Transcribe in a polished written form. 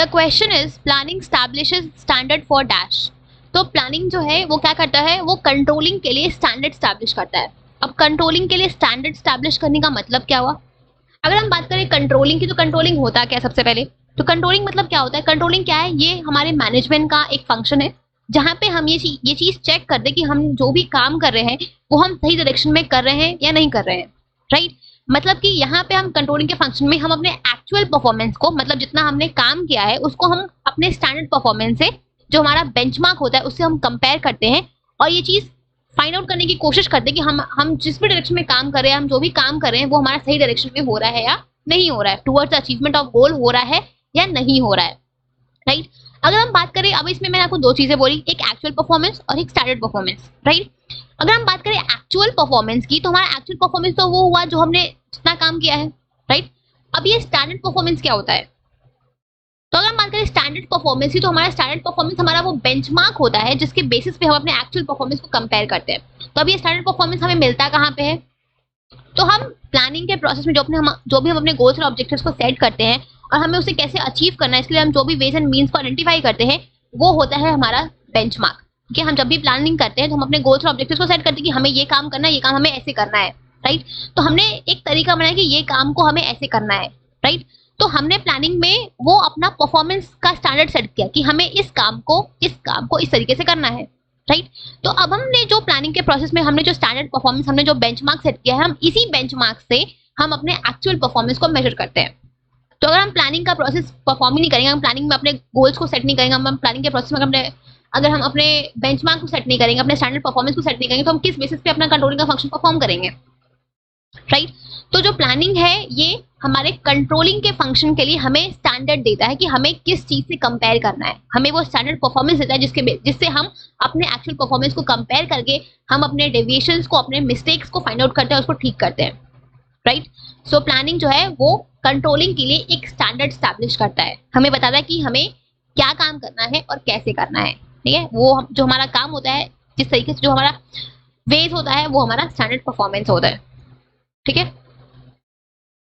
The question is planning establishes standard for dash. तो planning जो है वो क्या करता है, वो कंट्रोलिंग के लिए स्टैंडर्ड स्टैब्लिश करता है। अब कंट्रोलिंग के लिए स्टैंडर्ड स्टैब्लिश करने का मतलब क्या हुआ? अगर हम बात करें कंट्रोलिंग की, तो कंट्रोलिंग होता क्या सबसे पहले? तो कंट्रोलिंग मतलब क्या होता है? कंट्रोलिंग क्या है? ये हमारे मैनेजमेंट का एक फंक्शन है जहाँ पे हम ये चीज चेक कर दे कि हम जो भी काम कर रहे हैं वो हम सही डायरेक्शन में कर रहे हैं या नहीं कर रहे हैं, राइट? मतलब कि यहाँ पे हम कंट्रोलिंग के फंक्शन में हम अपने एक्चुअल परफॉर्मेंस को, मतलब जितना हमने काम किया है उसको हम अपने स्टैंडर्ड परफॉर्मेंस से, जो हमारा बेंचमार्क होता है, उससे हम कंपेयर करते हैं और ये चीज फाइंड आउट करने की कोशिश करते हैं कि हम जिस भी डायरेक्शन में काम कर रहे हैं, हम जो भी काम कर रहे हैं वो हमारा सही डायरेक्शन में हो रहा है या नहीं हो रहा है, टुवर्ड्स अचीवमेंट ऑफ गोल हो रहा है या नहीं हो रहा है, राइट? अगर हम बात करें, अब इसमें मैंने आपको दो चीजें बोली, एक एक्चुअल परफॉर्मेंस और एक स्टैंडर्ड परफॉर्मेंस, राइट? अगर हम बात करें एक्चुअल परफॉर्मेंस की, तो हमारा एक्चुअल परफॉर्मेंस तो वो हुआ जो हमने जितना काम किया है, राइट? अब ये स्टैंडर्ड परफॉर्मेंस क्या होता है? तो अगर हम बात करें स्टैंडर्ड परफॉर्मेंस की, तो हमारा स्टैंडर्ड परफॉर्मेंस हमारा वो बेंचमार्क होता है जिसके बेसिस पे हम अपने एक्चुअल परफॉर्मेंस को कंपेयर करते हैं। तो अब ये स्टैंडर्ड परफॉर्मेंस हमें मिलता कहाँ पे है? तो हम प्लानिंग के प्रोसेस में जो भी हम अपने गोल्स और ऑब्जेक्टिव्स को सेट करते हैं और हमें उसे कैसे अचीव करना है, इसके लिए हम जो भी वेज एंड मीन्स को आइडेंटिफाई करते हैं, वो होता है हमारा बेंचमार्क। कि हम जब भी प्लानिंग करते हैं तो हम अपने गोल्स और ऑब्जेक्टिव्स को सेट करते हैं कि हमें ये काम करना है, ये काम हमें ऐसे करना है, राइट? तो हमने एक तरीका बनाया कि ये काम को हमें ऐसे करना है, राइट? तो हमने प्लानिंग में वो अपना परफॉर्मेंस का स्टैंडर्ड सेट किया कि हमें इस काम को इस तरीके से करना है, राइट? तो अब हमने जो प्लानिंग के प्रोसेस में हमने जो स्टैंडर्ड परफॉर्मेंस, हमने जो बेंचमार्क सेट किया है, हम इसी बेंचमार्क से हम अपने एक्चुअल परफॉर्मेंस को मेजर करते हैं। तो अगर हम प्लानिंग का प्रोसेस परफॉर्म ही नहीं करेंगे, हम प्लानिंग में अपने गोल्स को सेट नहीं करेंगे, हम प्लानिंग के प्रोसेस में अगर हम अपने बेंचमार्क को सेट नहीं करेंगे, अपने स्टैंडर्ड परफॉर्मेंस को सेट नहीं करेंगे, तो हम किस बेसिस पे अपना कंट्रोलिंग का फंक्शन परफॉर्म करेंगे, राइट? तो जो प्लानिंग है ये हमारे कंट्रोलिंग के फंक्शन के लिए हमें स्टैंडर्ड देता है कि हमें किस चीज से कंपेयर करना है, हमें वो स्टैंडर्ड परफॉर्मेंस देता है जिससे हम अपने एक्चुअल परफॉर्मेंस को कंपेयर करके हम अपने डेविएशंस को, अपने मिस्टेक्स को फाइंड आउट करते हैं, उसको ठीक करते हैं, राइट? सो प्लानिंग जो है वो कंट्रोलिंग के लिए एक स्टैंडर्ड स्टैब्लिश करता है, हमें बताता है कि हमें क्या काम करना है और कैसे करना है, ठीक है? वो जो हमारा काम होता है, जिस तरीके से जो हमारा वेज होता है, वो हमारा स्टैंडर्ड परफॉर्मेंस होता है, ठीक है?